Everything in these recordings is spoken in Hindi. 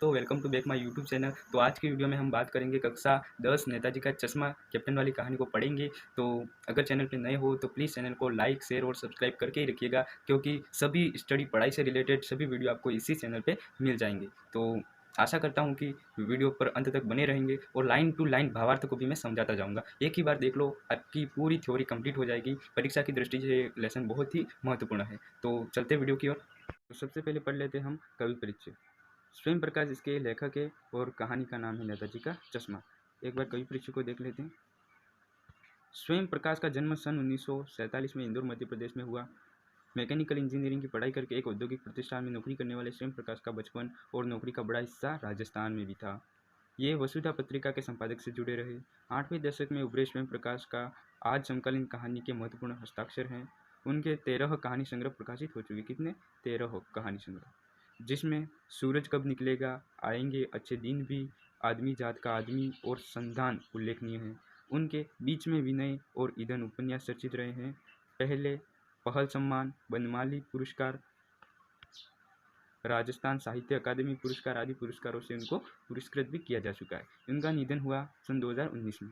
तो welcome to back my YouTube channel. तो आज की वीडियो में हम बात करेंगे कक्षा 10 नेताजी का चश्मा कैप्टन वाली कहानी को पढ़ेंगे। तो अगर चैनल पे नए हो तो प्लीज़ चैनल को लाइक शेयर और सब्सक्राइब करके ही रखिएगा, क्योंकि सभी स्टडी पढ़ाई से रिलेटेड सभी वीडियो आपको इसी चैनल पे मिल जाएंगे। तो आशा करता हूँ कि वीडियो पर अंत तक बने रहेंगे और लाइन टू लाइन भावार्थ को भी मैं समझाता जाऊँगा। एक ही बार देख लो, आपकी पूरी थ्योरी कंप्लीट हो जाएगी। परीक्षा की दृष्टि से ये लेसन बहुत ही महत्वपूर्ण है। तो चलते वीडियो की ओर। तो सबसे पहले पढ़ लेते हैं हम कवि परिचय। स्वयं प्रकाश इसके लेखक है और कहानी का नाम है नेताजी का चश्मा। एक बार कवि परिचय को देख लेते हैं। स्वयं प्रकाश का जन्म सन 1947 में इंदौर मध्य प्रदेश में हुआ। मैकेनिकल इंजीनियरिंग की पढ़ाई करके एक औद्योगिक प्रतिष्ठान में नौकरी करने वाले स्वयं प्रकाश का बचपन और नौकरी का बड़ा हिस्सा राजस्थान में भी था। ये वसुधा पत्रिका के संपादक से जुड़े रहे। 8वें दशक में उभरे स्वयं प्रकाश का आज समकालीन कहानी के महत्वपूर्ण हस्ताक्षर हैं। उनके 13 कहानी संग्रह प्रकाशित हो चुके। कितने? 13 कहानी संग्रह, जिसमें सूरज कब निकलेगा, आएंगे अच्छे दिन भी, आदमी जात का आदमी और संधान उल्लेखनीय हैं। उनके बीच में विनय और ईंधन उपन्यास चर्चित रहे हैं। पहले पहल सम्मान, बनमाली पुरस्कार, राजस्थान साहित्य अकादमी पुरस्कार आदि पुरस्कारों से उनको पुरस्कृत भी किया जा चुका है। उनका निधन हुआ सन 2019 में।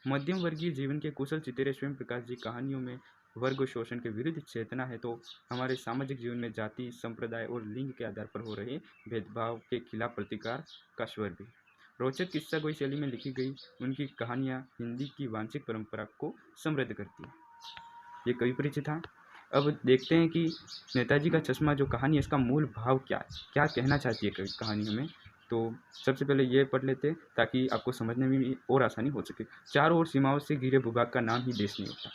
मध्यम वर्गीय जीवन के कुशल चितेरे स्वयं प्रकाश जी कहानियों में वर्ग शोषण के विरुद्ध चेतना है, तो हमारे सामाजिक जीवन में जाति, संप्रदाय और लिंग के आधार पर हो रहे भेदभाव के खिलाफ प्रतिकार का स्वर भी। रोचक किस्सा गोई शैली में लिखी गई उनकी कहानियाँ हिंदी की वांशिक परंपरा को समृद्ध करती है। ये कवि परिचय था। अब देखते हैं कि नेताजी का चश्मा जो कहानी है, इसका मूल भाव क्या है, क्या कहना चाहती है कहानी हमें। तो सबसे पहले ये पढ़ लेते हैं ताकि आपको समझने में भी और आसानी हो सके। चारों ओर सीमाओं से घिरे भूभाग का नाम ही देश नहीं होता।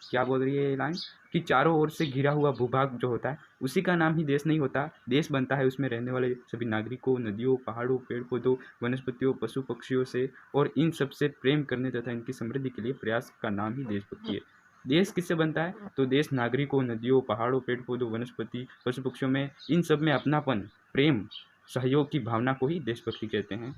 क्या बोल रही है ये लाइन? कि चारों ओर से घिरा हुआ भूभाग जो होता है उसी का नाम ही देश नहीं होता। देश बनता है उसमें रहने वाले सभी नागरिकों, नदियों, पहाड़ों, पेड़ पौधों, वनस्पतियों, पशु पक्षियों से और इन सब से प्रेम करने तथा इनकी समृद्धि के लिए प्रयास का नाम ही देशभक्ति है। देश किससे बनता है? तो देश नागरिकों, नदियों, पहाड़ों, पेड़ पौधों, वनस्पति, पशु पक्षियों में, इन सब में अपनापन, प्रेम, सहयोग की भावना को ही देशभक्ति कहते हैं।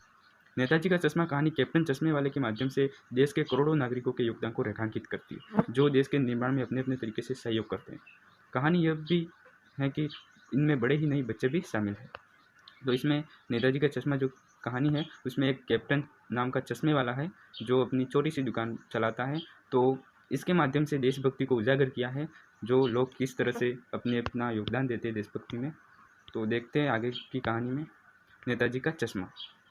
नेताजी का चश्मा कहानी कैप्टन चश्मे वाले के माध्यम से देश के करोड़ों नागरिकों के योगदान को रेखांकित करती है, जो देश के निर्माण में अपने अपने तरीके से सहयोग करते हैं। कहानी यह भी है कि इनमें बड़े ही नहीं बच्चे भी शामिल हैं। तो इसमें नेताजी का चश्मा जो कहानी है उसमें एक कैप्टन नाम का चश्मे वाला है जो अपनी छोटी सी दुकान चलाता है। तो इसके माध्यम से देशभक्ति को उजागर किया है, जो लोग किस तरह से अपना योगदान देते हैं देशभक्ति में। तो देखते हैं आगे की कहानी में नेताजी का चश्मा।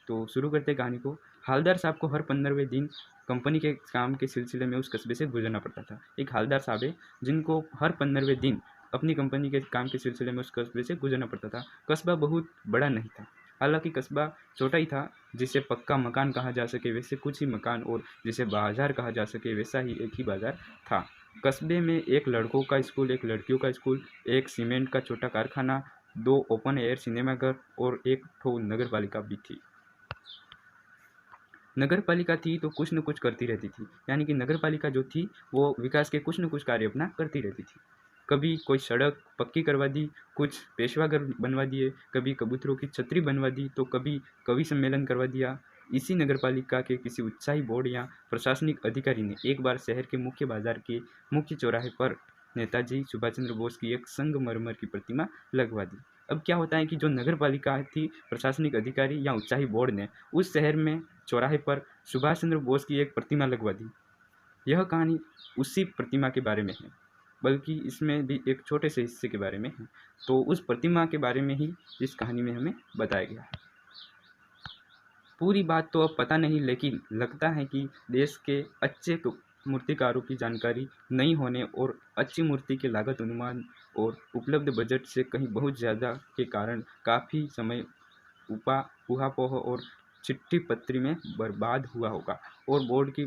तो शुरू करते हैं कहानी को। हालदार साहब को हर 15वें दिन कंपनी के काम के सिलसिले में उस कस्बे से गुजरना पड़ता था। एक हालदार साहब है जिनको हर 15वें दिन अपनी कंपनी के काम के सिलसिले में उस कस्बे से गुजरना पड़ता था। कस्बा बहुत बड़ा नहीं था, हालांकि कस्बा छोटा ही था। जिसे पक्का मकान कहा जा सके वैसे कुछ ही मकान, और जिसे बाजार कहा जा सके वैसा ही एक ही बाजार था। कस्बे में एक लड़कों का स्कूल, एक लड़कियों का स्कूल, एक सीमेंट का छोटा कारखाना, 2 ओपन एयर सिनेमाघर और एक ठो नगर पालिका भी थी। नगर पालिका थी तो कुछ न कुछ करती रहती थी, यानी कि नगर पालिका जो थी वो विकास के कुछ न कुछ कार्य अपना करती रहती थी। कभी कोई सड़क पक्की करवा दी, कुछ पेशवाघर बनवा दिए, कभी कबूतरों की छतरी बनवा दी, तो कभी कवि सम्मेलन करवा दिया। इसी नगर पालिका के किसी उत्साही बोर्ड या प्रशासनिक अधिकारी ने एक बार शहर के मुख्य बाजार के मुख्य चौराहे पर नेताजी सुभाष चंद्र बोस की एक संगमरमर की प्रतिमा लगवा दी। अब क्या होता है कि जो नगर पालिका थी, प्रशासनिक अधिकारी या उत्साही बोर्ड ने उस शहर में चौराहे पर सुभाष चंद्र बोस की एक प्रतिमा लगवा दी। यह कहानी उसी प्रतिमा के बारे में है, बल्कि इसमें भी एक छोटे से हिस्से के बारे में है। तो उस प्रतिमा के बारे में ही इस कहानी में हमें बताया गया है। पूरी बात तो अब पता नहीं, लेकिन लगता है कि देश के अच्छे मूर्तिकारों की जानकारी नहीं होने और अच्छी मूर्ति के लागत अनुमान और उपलब्ध बजट से कहीं बहुत ज़्यादा के कारण काफ़ी समय ऊहापोह और चिट्ठी पत्री में बर्बाद हुआ होगा, और बोर्ड की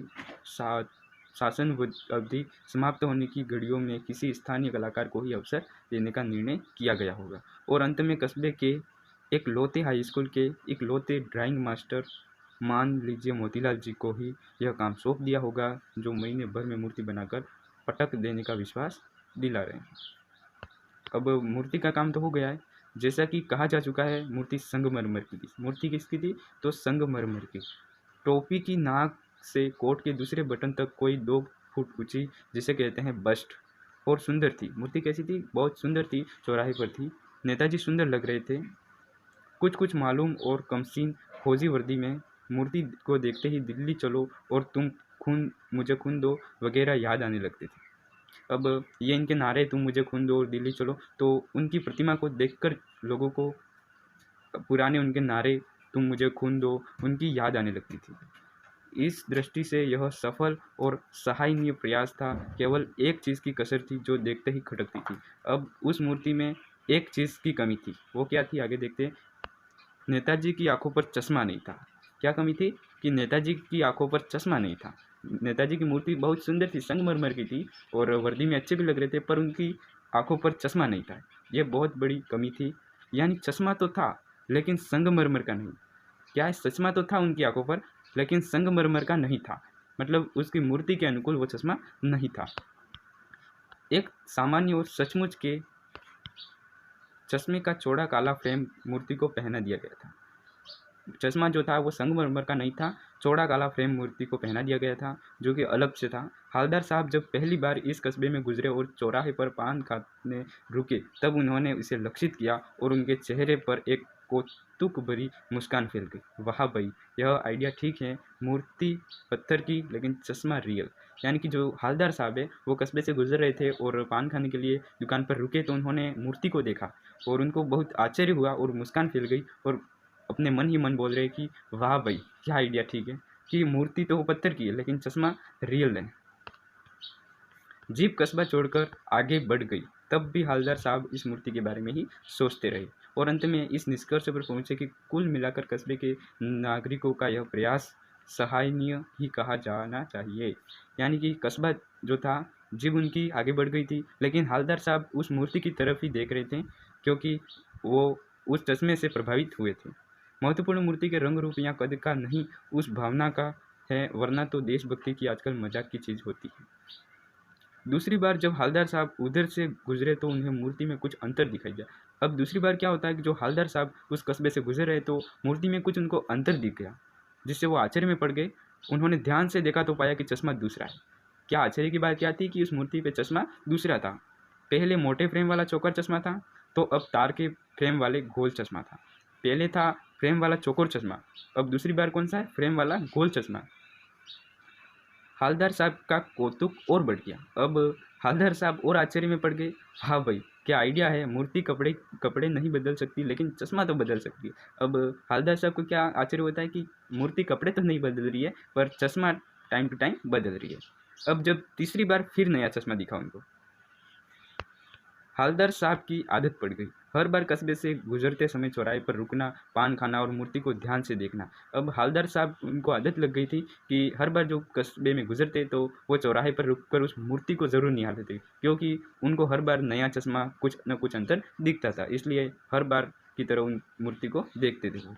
शासन अवधि समाप्त होने की घड़ियों में किसी स्थानीय कलाकार को ही अवसर देने का निर्णय किया गया होगा, और अंत में कस्बे के एक लौते हाई स्कूल के एक लौते ड्राइंग मास्टर, मान लीजिए मोतीलाल जी को ही यह काम सौंप दिया होगा, जो महीने भर में मूर्ति बनाकर पटक देने का विश्वास दिला रहे हैं। अब मूर्ति का काम तो हो गया है, जैसा कि कहा जा चुका है। मूर्ति संगमरमर की थी। मूर्ति किसकी थी? तो संगमरमर की। टोपी की नाक से कोट के दूसरे बटन तक कोई 2 फुट ऊंची, जिसे कहते हैं बस्ट, और सुंदर थी। मूर्ति कैसी थी? बहुत सुंदर थी। चौराहे पर थी। नेताजी सुंदर लग रहे थे। कुछ कुछ मालूम और कमसीन फौजी वर्दी में मूर्ति को देखते ही दिल्ली चलो और तुम खून मुझे खून दो वगैरह याद आने लगते थे। अब ये इनके नारे तुम मुझे खून दो और दिल्ली चलो, तो उनकी प्रतिमा को देखकर लोगों को पुराने उनके नारे तुम मुझे खून दो उनकी याद आने लगती थी। इस दृष्टि से यह सफल और सराहनीय प्रयास था। केवल एक चीज़ की कसर थी जो देखते ही खटकती थी। अब उस मूर्ति में एक चीज़ की कमी थी। वो क्या थी, आगे देखते हैं। नेताजी की आंखों पर चश्मा नहीं था। क्या कमी थी कि नेताजी की आंखों पर चश्मा नहीं था। नेताजी की मूर्ति बहुत सुंदर थी, संगमरमर की थी और वर्दी में अच्छे भी लग रहे थे, पर उनकी आंखों पर चश्मा नहीं था। ये बहुत बड़ी कमी थी। यानी चश्मा तो था लेकिन संगमरमर का नहीं। क्या है, चश्मा तो था उनकी आंखों पर लेकिन संगमरमर का नहीं था, मतलब उसकी मूर्ति के अनुकूल वो चश्मा नहीं था। एक सामान्य और सचमुच के चश्मे का चौड़ा काला फ्रेम मूर्ति को पहना दिया गया था। चश्मा जो था वो संगमरमर का नहीं था, चौड़ा काला फ्रेम मूर्ति को पहना दिया गया था जो कि अलग से था। हवलदार साहब जब पहली बार इस कस्बे में गुजरे और चौराहे पर पान खाने रुके, तब उन्होंने इसे लक्षित किया और उनके चेहरे पर एक कौतुक भरी मुस्कान फैल गई। वाह भाई, यह आइडिया ठीक है, मूर्ति पत्थर की लेकिन चश्मा रियल। यानी कि जो हवलदार साहब है वो कस्बे से गुजर रहे थे और पान खाने के लिए दुकान पर रुके, तो उन्होंने मूर्ति को देखा और उनको बहुत आश्चर्य हुआ और मुस्कान फैल गई और अपने मन ही मन बोल रहे कि वाह भाई, क्या आइडिया ठीक है कि मूर्ति तो वो पत्थर की है लेकिन चश्मा रियल है। जीप कस्बा छोड़कर आगे बढ़ गई, तब भी हवलदार साहब इस मूर्ति के बारे में ही सोचते रहे और अंत में इस निष्कर्ष पर पहुंचे कि कुल मिलाकर कस्बे के नागरिकों का यह प्रयास सराहनीय ही कहा जाना चाहिए। यानी कि कस्बा जो था, जीप उनकी आगे बढ़ गई थी लेकिन हवलदार साहब उस मूर्ति की तरफ ही देख रहे थे क्योंकि वो उस चश्मे से प्रभावित हुए थे। महत्वपूर्ण मूर्ति के रंग रूप या कद का नहीं, उस भावना का है, वरना तो देशभक्ति की आजकल मजाक की चीज़ होती है। दूसरी बार जब हवलदार साहब उधर से गुजरे तो उन्हें मूर्ति में कुछ अंतर दिखाई दिया। अब दूसरी बार क्या होता है कि जो हवलदार साहब उस कस्बे से गुजर रहे तो मूर्ति में कुछ उनको अंतर दिख गया, जिससे वो आश्चर्य में पड़ गए। उन्होंने ध्यान से देखा तो पाया कि चश्मा दूसरा है। क्या आश्चर्य की बात क्या थी कि उस मूर्ति पे चश्मा दूसरा था। पहले मोटे फ्रेम वाला चौकर चश्मा था, तो अब तार के फ्रेम वाले गोल चश्मा था। पहले था फ्रेम वाला चौकोर चश्मा, अब दूसरी बार कौन सा है, फ्रेम वाला गोल चश्मा। हवलदार साहब का कौतुक और बढ़ गया। अब हवलदार साहब और आश्चर्य में पड़ गए। हाँ भाई, क्या आइडिया है, मूर्ति कपड़े कपड़े नहीं बदल सकती लेकिन चश्मा तो बदल सकती है। अब हवलदार साहब को क्या आश्चर्य होता है कि मूर्ति कपड़े तो नहीं बदल रही है पर चश्मा टाइम टू टाइम बदल रही है। अब जब तीसरी बार फिर नया चश्मा दिखा उनको, हवलदार साहब की आदत पड़ गई हर बार कस्बे से गुजरते समय चौराहे पर रुकना, पान खाना और मूर्ति को ध्यान से देखना। अब हवलदार साहब उनको आदत लग गई थी कि हर बार जो कस्बे में गुजरते तो वो चौराहे पर रुककर उस मूर्ति को ज़रूर निहारते थे, क्योंकि उनको हर बार नया चश्मा कुछ न कुछ अंतर दिखता था, इसलिए हर बार की तरह उन मूर्ति को देखते थे।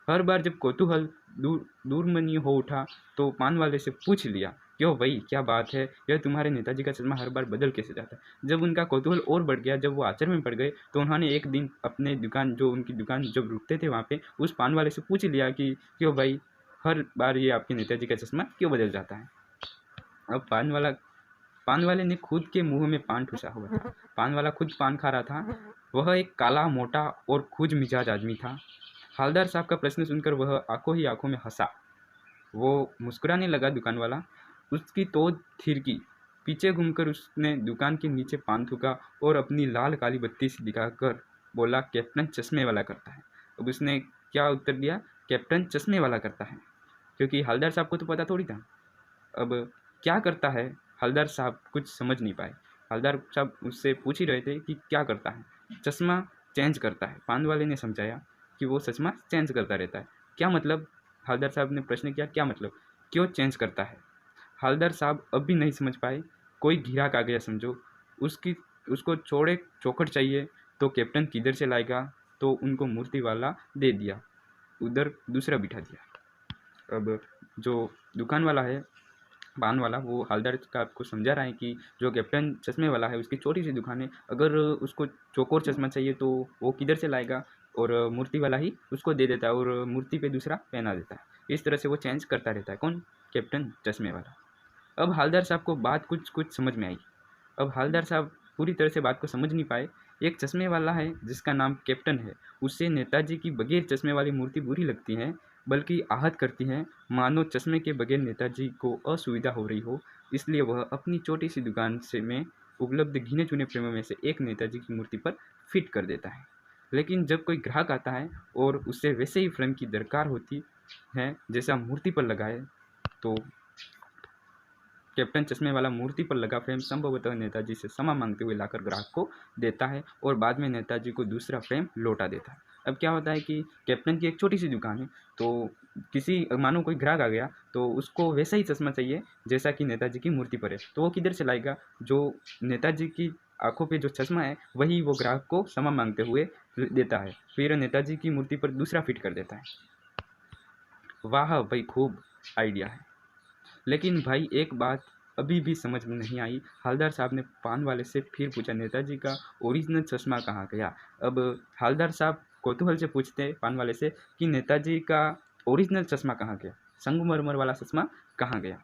हर बार जब कौतूहल दूरमनी हो उठा तो पान वाले से पूछ लिया, क्यों भाई क्या बात है, यह तुम्हारे नेताजी का चश्मा हर बार बदल कैसे जाता है। जब उनका कौतूहल और बढ़ गया, जब वो आश्चर्य में पड़ गए, तो उन्होंने एक दिन अपने दुकान, जो उनकी दुकान जब रुकते थे वहाँ पे, उस पान वाले से पूछ लिया कि क्यों भाई हर बार ये आपके नेताजी का चश्मा क्यों बदल जाता है। अब पान वाले ने खुद के मुंह में पान ठूसा हुआ था। पान वाला खुद पान खा रहा था। वह एक काला, मोटा और खुज मिजाज आदमी था। हवलदार साहब का प्रश्न सुनकर वह आंखों ही आंखों में हंसा। वो मुस्कुराने लगा। दुकान वाला उसकी तोड़ थिरकी। पीछे घूमकर उसने दुकान के नीचे पान थूका और अपनी लाल काली बत्ती से दिखाकर बोला, कैप्टन चश्मे वाला करता है। अब उसने क्या उत्तर दिया, कैप्टन चश्मे वाला करता है, क्योंकि हवलदार साहब को तो पता थोड़ी था। अब क्या करता है, हवलदार साहब कुछ समझ नहीं पाए। हवलदार साहब उससे पूछ ही रहे थे कि क्या करता है। चश्मा चेंज करता है, पान वाले ने समझाया कि वो चश्मा चेंज करता रहता है। क्या मतलब, हवलदार साहब ने प्रश्न किया, क्या मतलब, क्यों चेंज करता है। हवलदार साहब अब भी नहीं समझ पाए। कोई ग्राहक आ गया समझो, उसको चौड़े चौखट चाहिए, तो कैप्टन किधर से लाएगा, तो उनको मूर्ति वाला दे दिया, उधर दूसरा बिठा दिया। अब जो दुकान वाला है, पान वाला, वो हवलदार साहब को समझा रहा है कि जो कैप्टन चश्मे वाला है उसकी छोटी सी दुकान है, अगर उसको चौकोर चश्मा चाहिए तो वो किधर से लाएगा, और मूर्ति वाला ही उसको दे देता है और मूर्ति पे दूसरा पहना देता है। इस तरह से वो चेंज करता रहता है। कौन, कैप्टन चश्मे वाला। अब हवलदार साहब को बात कुछ समझ में आई। अब हवलदार साहब पूरी तरह से बात को समझ नहीं पाए, एक चश्मे वाला है जिसका नाम कैप्टन है। उसे नेताजी की बगैर चश्मे वाली मूर्ति बुरी लगती है, बल्कि आहत करती है, मानो चश्मे के बगैर नेताजी को असुविधा हो रही हो। इसलिए वह अपनी छोटी सी दुकान से में उपलब्ध गिने चुने फ्रेमों में से एक नेताजी की मूर्ति पर फिट कर देता है। लेकिन जब कोई ग्राहक आता है और उसे वैसे ही फ्रेम की दरकार होती है जैसा मूर्ति पर लगा है, तो कैप्टन चश्मे वाला मूर्ति पर लगा फ्रेम संभवतः नेताजी से क्षमा मांगते हुए लाकर ग्राहक को देता है और बाद में नेताजी को दूसरा फ्रेम लौटा देता है। अब क्या होता है कि कैप्टन की एक छोटी सी दुकान है, तो किसी मानो कोई ग्राहक आ गया तो उसको वैसा ही चश्मा चाहिए जैसा कि नेताजी की मूर्ति पर है, तो वो किधर से लाएगा? जो नेताजी की आंखों पे जो चश्मा है वही वो ग्राहक को क्षमा मांगते हुए देता है, फिर नेताजी की मूर्ति पर दूसरा फिट कर देता है। वाह भाई, खूब आइडिया है। लेकिन भाई एक बात अभी भी समझ में नहीं आई। हवलदार साहब ने पान वाले से फिर पूछा, नेताजी का ओरिजिनल चश्मा कहाँ गया? अब हवलदार साहब कौतूहल से पूछते हैं पान वाले से कि नेताजी का ओरिजिनल चश्मा कहाँ गया, संगमरमर वाला चश्मा कहाँ गया?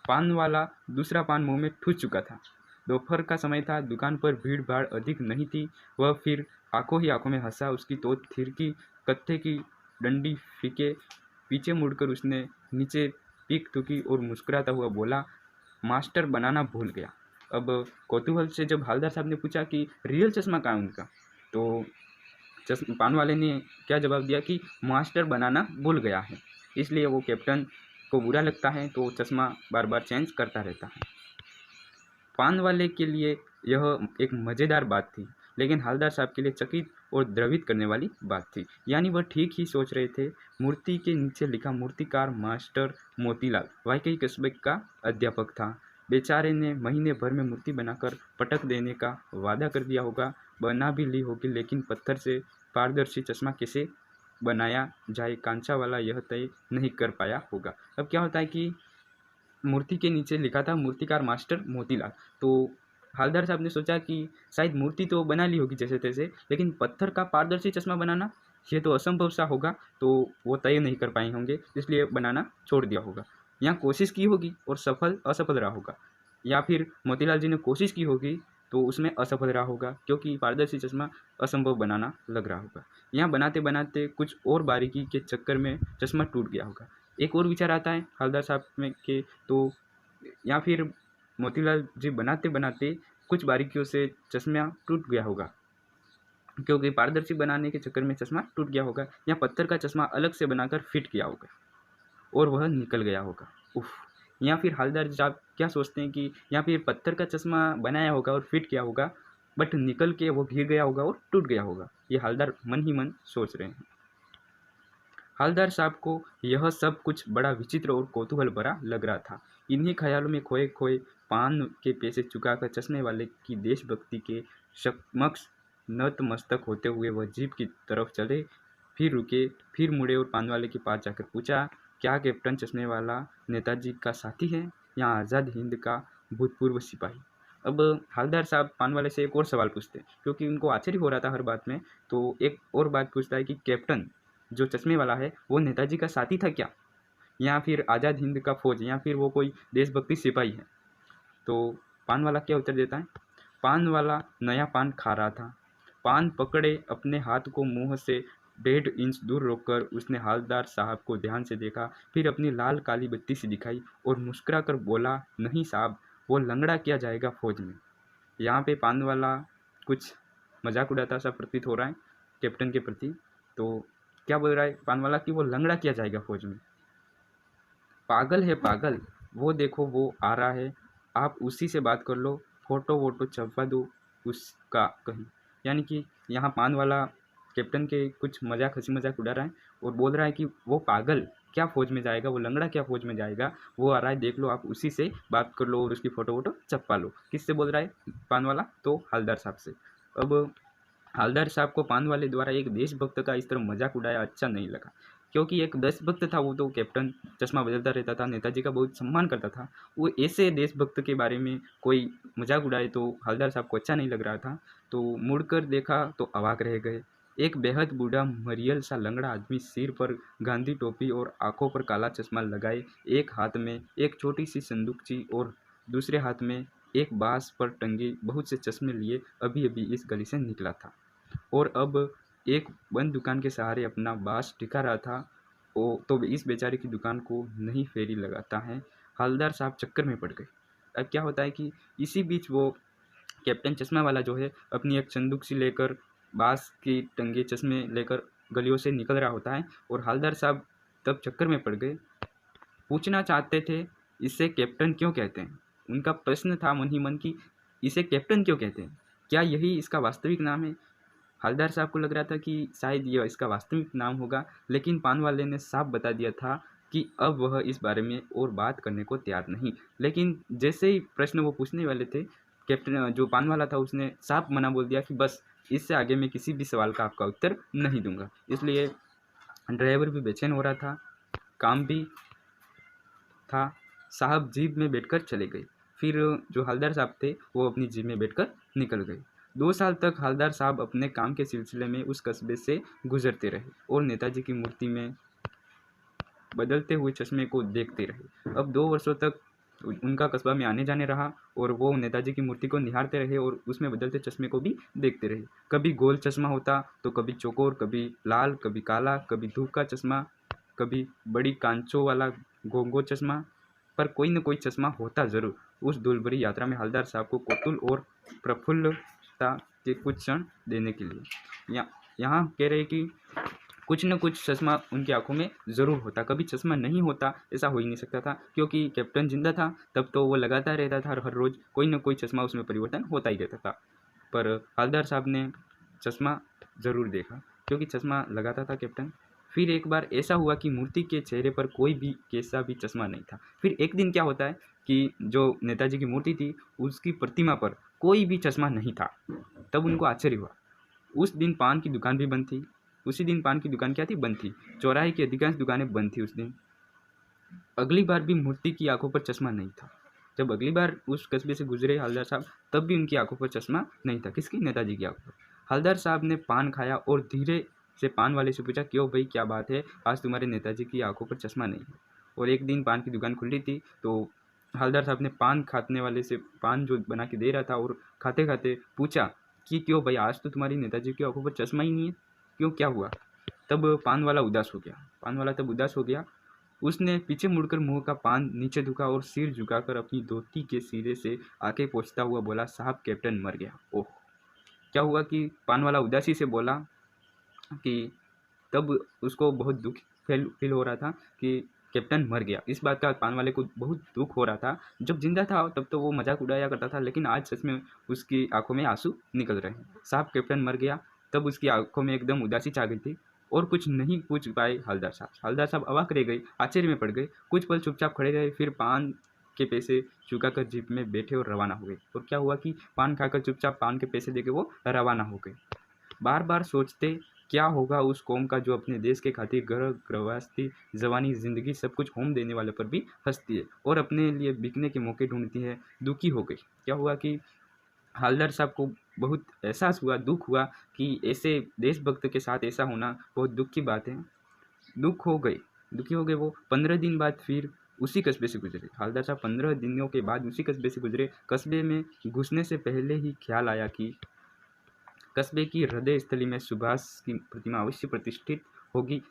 पान वाला दूसरा पान मुंह में ठूस चुका था। दोपहर का समय था, दुकान पर भीड़ भाड़ अधिक नहीं थी। वह फिर आंखों ही आंखों में हंसा। उसकी तो थिरकी कत्थे की डंडी फीके पीछे मुड़कर उसने नीचे पीक थूकी और मुस्कुराता हुआ बोला, मास्टर बनाना भूल गया। अब कौतूहल से जब हवलदार साहब ने पूछा कि रियल चश्मा कहाँ है उनका, तो पान वाले ने क्या जवाब दिया कि मास्टर बनाना भूल गया है, इसलिए वो कैप्टन को बुरा लगता है तो चश्मा बार बार चेंज करता रहता है। पान वाले के लिए यह एक मज़ेदार बात थी, लेकिन हवलदार साहब के लिए चकित और द्रवित करने वाली बात थी। यानी वह ठीक ही सोच रहे थे। मूर्ति के नीचे लिखा मूर्तिकार मास्टर मोतीलाल वाकई कस्बे का अध्यापक था। बेचारे ने महीने भर में मूर्ति बनाकर पटक देने का वादा कर दिया होगा, बना भी ली होगी, लेकिन पत्थर से पारदर्शी चश्मा कैसे बनाया जाए कांचा वाला यह तय नहीं कर पाया होगा। अब क्या होता है कि मूर्ति के नीचे लिखा था मूर्तिकार मास्टर मोतीलाल, तो हवलदार साहब ने सोचा कि शायद मूर्ति तो बना ली होगी जैसे तैसे, लेकिन पत्थर का पारदर्शी चश्मा बनाना ये तो असंभव सा होगा, तो वो तय नहीं कर पाए होंगे, इसलिए बनाना छोड़ दिया होगा। यहाँ कोशिश की होगी और असफल रहा होगा, या फिर मोतीलाल जी ने कोशिश की होगी तो उसमें असफल रहा होगा, क्योंकि पारदर्शी चश्मा असंभव बनाना लग रहा होगा। यहाँ बनाते बनाते कुछ और बारीकी के चक्कर में चश्मा टूट गया होगा। एक और विचार आता है हवलदार साहब में के, तो या फिर मोतीलाल जी बनाते बनाते कुछ बारीकियों से चश्मा टूट गया होगा, क्योंकि पारदर्शी बनाने के चक्कर में चश्मा टूट गया होगा, या पत्थर का चश्मा अलग से बनाकर फिट किया होगा और वह निकल गया होगा। उफ। या फिर हवलदार साहब क्या सोचते हैं कि या फिर पत्थर का चश्मा बनाया होगा और फिट किया होगा, बट निकल के वो गिर गया होगा और टूट गया होगा। ये हवलदार मन ही मन सोच रहे हैं। हवलदार साहब को यह सब कुछ बड़ा विचित्र और कौतूहल भरा लग रहा था। इन्हीं ख्यालों में खोए खोए पान के पैसे चुकाकर चश्मे वाले की देशभक्ति के समक्ष नतमस्तक होते हुए वह जीप की तरफ चले, फिर रुके, फिर मुड़े और पान वाले के पास जाकर पूछा, क्या कैप्टन चश्मे वाला नेताजी का साथी है या आज़ाद हिंद का भूतपूर्व सिपाही? अब हवलदार साहब पान वाले से एक और सवाल पूछते हैं, क्योंकि उनको आश्चर्य हो रहा था हर बात में, तो एक और बात पूछता है कि कैप्टन जो चश्मे वाला है वो नेताजी का साथी था क्या, या फिर आज़ाद हिंद का फौज, या फिर वो कोई देशभक्ति सिपाही है? तो पान वाला क्या उत्तर देता है? पान वाला नया पान खा रहा था। पान पकड़े अपने हाथ को मुंह से 1.5 इंच दूर रोककर उसने हवलदार साहब को ध्यान से देखा, फिर अपनी लाल काली बत्ती सी दिखाई और मुस्कुरा कर बोला, नहीं साहब, वो लंगड़ा किया जाएगा फौज में। यहाँ पे पान वाला कुछ मजाक उड़ाता सा प्रतीत हो रहा है कैप्टन के प्रति। तो क्या बोल रहा है पान वाला कि वो लंगड़ा किया जाएगा फौज में। पागल है पागल, वो देखो वो आ रहा है, आप उसी से बात कर लो, फोटो वोटो छपवा दो उसका कहीं। यानी कि यहाँ पान वाला कैप्टन के कुछ मजाक हंसी मजाक उड़ा रहा है और बोल रहा है कि वो पागल क्या फौज में जाएगा, वो लंगड़ा क्या फौज में जाएगा, वो आ रहा है, देख लो, आप उसी से बात कर लो और उसकी फ़ोटो वोटो छपवा लो। किससे बोल रहा है पान वाला? तो हवलदार साहब से। अब हवलदार साहब को पान वाले द्वारा एक देशभक्त का इस तरह मजाक उड़ाया अच्छा नहीं लगा, क्योंकि एक देशभक्त था वो, तो कैप्टन चश्मा बदलता रहता था, नेताजी का बहुत सम्मान करता था, वो ऐसे देशभक्त के बारे में कोई मजाक उड़ाए तो हवलदार साहब को अच्छा नहीं लग रहा था। तो मुड़कर देखा तो अवाक रह गए। एक बेहद बूढ़ा मरियल सा लंगड़ा आदमी, सिर पर गांधी टोपी और आंखों पर काला चश्मा लगाए, एक हाथ में एक छोटी सी संदूकची और दूसरे हाथ में एक बांस पर टंगे बहुत से चश्मे लिए अभी अभी इस गली से निकला था और अब एक बंद दुकान के सहारे अपना बांस टिका रहा था। तो इस बेचारे की दुकान को नहीं फेरी लगाता है। हवलदार साहब चक्कर में पड़ गए। अब क्या होता है कि इसी बीच वो कैप्टन चश्मा वाला जो है अपनी एक संदूक सी लेकर बांस की टंगे चश्मे लेकर गलियों से निकल रहा होता है और हवलदार साहब तब चक्कर में पड़ गए। पूछना चाहते थे इसे कैप्टन क्यों कहते हैं। उनका प्रश्न था मन ही मन कि इसे कैप्टन क्यों कहते हैं, क्या यही इसका वास्तविक नाम है। हवलदार साहब को लग रहा था कि शायद यह इसका वास्तविक नाम होगा, लेकिन पान वाले ने साफ बता दिया था कि अब वह इस बारे में और बात करने को तैयार नहीं। लेकिन जैसे ही प्रश्न वो पूछने वाले थे, कैप्टन जो पान वाला था उसने साफ मना बोल दिया कि बस इससे आगे मैं किसी भी सवाल का आपका उत्तर नहीं दूंगा। इसलिए ड्राइवर भी बेचैन हो रहा था, काम भी था। साहब जीप में बैठकर चले गए। फिर जो हवलदार साहब थे वो अपनी जीप में बैठकर निकल गए। 2 साल तक हवलदार साहब अपने काम के सिलसिले में उस कस्बे से गुजरते रहे और नेताजी की मूर्ति में बदलते हुए चश्मे को देखते रहे। अब 2 वर्षों तक उनका कस्बा में आने जाने रहा और वो नेताजी की मूर्ति को निहारते रहे और उसमें बदलते चश्मे को भी देखते रहे। कभी गोल चश्मा होता तो कभी चौकोर, कभी लाल, कभी काला, कभी धूप का चश्मा, कभी बड़ी कांचों वाला गोंगो चश्मा, पर कोई न कोई चश्मा होता ज़रूर। उस धूलभरी यात्रा में हवलदार साहब को कौतूहल और प्रफुल्लता के कुछ क्षण देने के लिए यहाँ कह रहे कि कुछ न कुछ चश्मा उनकी आंखों में ज़रूर होता। कभी चश्मा नहीं होता ऐसा हो ही नहीं सकता था, क्योंकि कैप्टन जिंदा था तब तो वो लगाता रहता था, हर रोज़ कोई न कोई चश्मा उसमें परिवर्तन होता ही रहता था। पर हवलदार साहब ने चश्मा ज़रूर देखा, क्योंकि चश्मा लगाता था कैप्टन। फिर एक बार ऐसा हुआ कि मूर्ति के चेहरे पर कोई भी कैसा भी चश्मा नहीं था। फिर एक दिन क्या होता है कि जो नेताजी की मूर्ति थी उसकी प्रतिमा पर कोई भी चश्मा नहीं था। तब उनको आश्चर्य हुआ। उस दिन पान की दुकान भी बंद थी। उसी दिन पान की दुकान क्या थी, बंद थी। चौराहे की अधिकांश दुकानें बंद थी उस दिन। अगली बार भी मूर्ति की आंखों पर चश्मा नहीं था। जब अगली बार उस कस्बे से गुजरे हवलदार साहब, तब भी उनकी आंखों पर चश्मा नहीं था। किसकी? नेताजी की आंखों पर। हवलदार साहब ने पान खाया और धीरे से पान वाले से पूछा, क्यों भाई, क्या बात है, आज तुम्हारे नेताजी की आंखों पर चश्मा नहीं है। और एक दिन पान की दुकान खुली थी तो हवलदार साहब ने पान खाने वाले से पान जो बना के दे रहा था और खाते खाते पूछा कि क्यों भाई, आज तो तुम्हारी नेताजी की आंखों पर चश्मा ही नहीं है, क्यों, क्या हुआ। तब पान वाला उदास हो गया। पान वाला तब उदास हो गया। उसने पीछे मुड़कर मुंह का पान नीचे झुका और सिर झुकाकर अपनी धोती के सिरे से आके पोंछता हुआ बोला, साहब कैप्टन मर गया। ओह। क्या हुआ कि पान वाला उदासी से बोला कि तब उसको बहुत दुख फील हो रहा था कि कैप्टन मर गया। इस बात का पान वाले को बहुत दुख हो रहा था। जब जिंदा था तब तो वो मजाक उड़ाया करता था, लेकिन आज सच में उसकी आंखों में आंसू निकल रहे हैं। साहब कैप्टन मर गया। तब उसकी आंखों में एकदम उदासी छा गई थी और कुछ नहीं पूछ पाए हवलदार साहब। हवलदार साहब अवाक रह गए, आश्चर्य में पड़ गए। कुछ पल चुपचाप खड़े रहे, फिर पान के पैसे चुकाकर जीप में बैठे और रवाना हो गए। और क्या हुआ कि पान खाकर चुपचाप पान के पैसे देके वो रवाना हो गए। बार बार सोचते क्या होगा उस कौम का जो अपने देश के खातिर घर गृहस्थी, जवानी, जिंदगी सब कुछ होम देने वाले पर भी हंसती है और अपने लिए बिकने के मौके ढूंढती है। दुखी हो गई। क्या हुआ कि हवलदार साहब को बहुत एहसास हुआ, दुख हुआ कि ऐसे देशभक्त के साथ ऐसा होना बहुत दुख की बात है। दुख हो गए, दुखी हो गए। वो 15 दिन बाद फिर उसी कस्बे से गुजरे। हवलदार साहब 15 दिनों के बाद उसी कस्बे से गुजरे। कस्बे में घुसने से पहले ही ख्याल आया कि कस्बे की हृदय स्थली में सुभाष की प्रतिमा अवश्य प्रतिष्ठित होगी,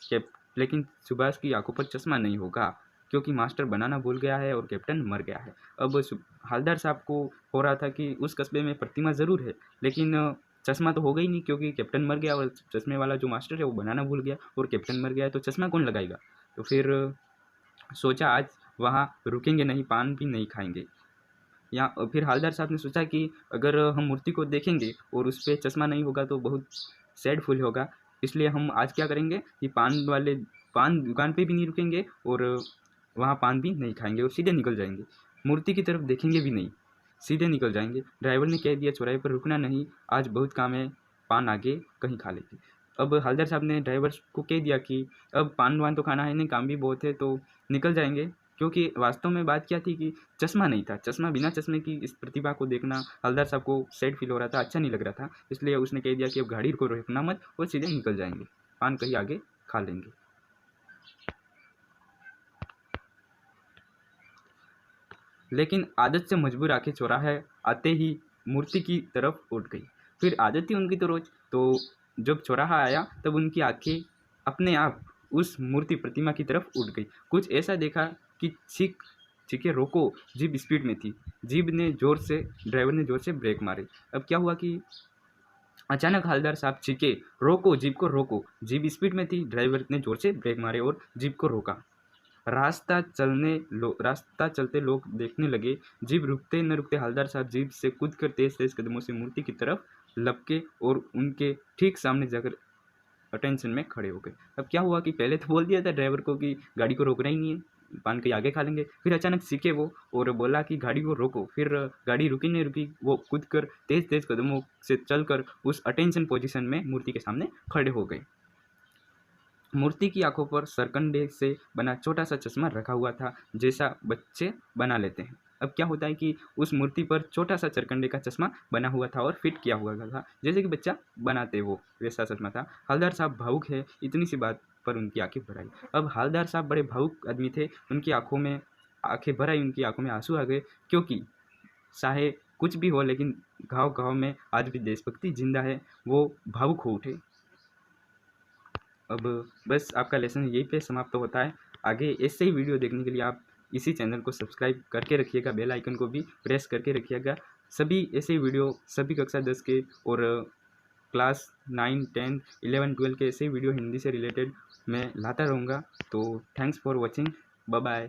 लेकिन सुभाष की आंखों पर चश्मा नहीं होगा, क्योंकि मास्टर बनाना भूल गया है और कैप्टन मर गया है। अब हवलदार साहब को हो रहा था कि उस कस्बे में प्रतिमा ज़रूर है, लेकिन चश्मा तो होगा ही नहीं, क्योंकि कैप्टन मर गया और चश्मे वाला जो मास्टर है वो बनाना भूल गया और कैप्टन मर गया है, तो चश्मा कौन लगाएगा। तो फिर सोचा आज वहाँ रुकेंगे नहीं, पान भी नहीं खाएंगे। या फिर हवलदार साहब ने सोचा कि अगर हम मूर्ति को देखेंगे और उस पर चश्मा नहीं होगा तो बहुत सैड फील होगा, इसलिए हम आज क्या करेंगे कि पान दुकान पे भी नहीं रुकेंगे और वहाँ पान भी नहीं खाएंगे और सीधे निकल जाएंगे। मूर्ति की तरफ देखेंगे भी नहीं, सीधे निकल जाएंगे। ड्राइवर ने कह दिया, चौराहे पर रुकना नहीं, आज बहुत काम है, पान आगे कहीं खा लेंगे। अब हवलदार साहब ने ड्राइवर को कह दिया कि अब पान वान तो खाना है नहीं, काम भी बहुत है, तो निकल जाएंगे। क्योंकि वास्तव में बात क्या थी कि चश्मा नहीं था। चश्मा, बिना चश्मे की इस प्रतिभा को देखना हवलदार साहब को सैड फील हो रहा था, अच्छा नहीं लग रहा था। इसलिए उसने कह दिया कि अब गाड़ी को रोकना मत और सीधे निकल जाएंगे, पान कहीं आगे खा लेंगे। लेकिन आदत से मजबूर आके चौराहे आते ही मूर्ति की तरफ उठ गई। फिर आदत थी उनकी तो रोज, तो जब चौराहा आया तब उनकी आंखें अपने आप उस मूर्ति प्रतिमा की तरफ उठ गई। कुछ ऐसा देखा कि चीखे रोको, जीप स्पीड में थी। ड्राइवर ने जोर से ब्रेक मारे। अब क्या हुआ कि अचानक हवलदार साहब चीखे, रोको, जीप को रोको। जीप स्पीड में थी, ड्राइवर ने जोर से ब्रेक मारे और जीप को रोका। रास्ता चलते लोग देखने लगे। जीप रुकते न रुकते हवलदार साहब जीप से कूदकर तेज तेज कदमों से मूर्ति की तरफ लपके और उनके ठीक सामने जाकर अटेंशन में खड़े हो गए। अब क्या हुआ कि पहले तो बोल दिया था ड्राइवर को कि गाड़ी को रोकना ही नहीं है, पान के आगे खा लेंगे। फिर अचानक सीखे वो और बोला कि गाड़ी को रोको। फिर गाड़ी रुकी नहीं रुकी, वो कूद कर तेज तेज कदमों से चलकर उस अटेंशन पोजीशन में मूर्ति के सामने खड़े हो गए। मूर्ति की आंखों पर सरकंडे से बना छोटा सा चश्मा रखा हुआ था, जैसा बच्चे बना लेते हैं। अब क्या होता है कि उस मूर्ति पर छोटा सा चरकंडे का चश्मा बना हुआ था और फिट किया हुआ था, जैसे कि बच्चा बनाते वो वैसा चश्मा था। हवलदार साहब भावुक है, इतनी सी बात पर उनकी आंखें भर आई। अब हवलदार साहब बड़े भावुक आदमी थे, उनकी आंखें भर आई, उनकी आंखों में आंसू आ गए, क्योंकि चाहे कुछ भी हो लेकिन गाँव गाँव में आज भी देशभक्ति जिंदा है। वो भावुक हो उठे। अब बस आपका लेसन यहीं पे समाप्त होता है। आगे ऐसे ही वीडियो देखने के लिए आप इसी चैनल को सब्सक्राइब करके रखिएगा, बेल आइकन को भी प्रेस करके रखिएगा। सभी ऐसे वीडियो सभी कक्षा 10 के और क्लास 9, 10, 11, 12 के ऐसे वीडियो हिंदी से रिलेटेड मैं लाता रहूँगा। तो thanks for watching, bye bye.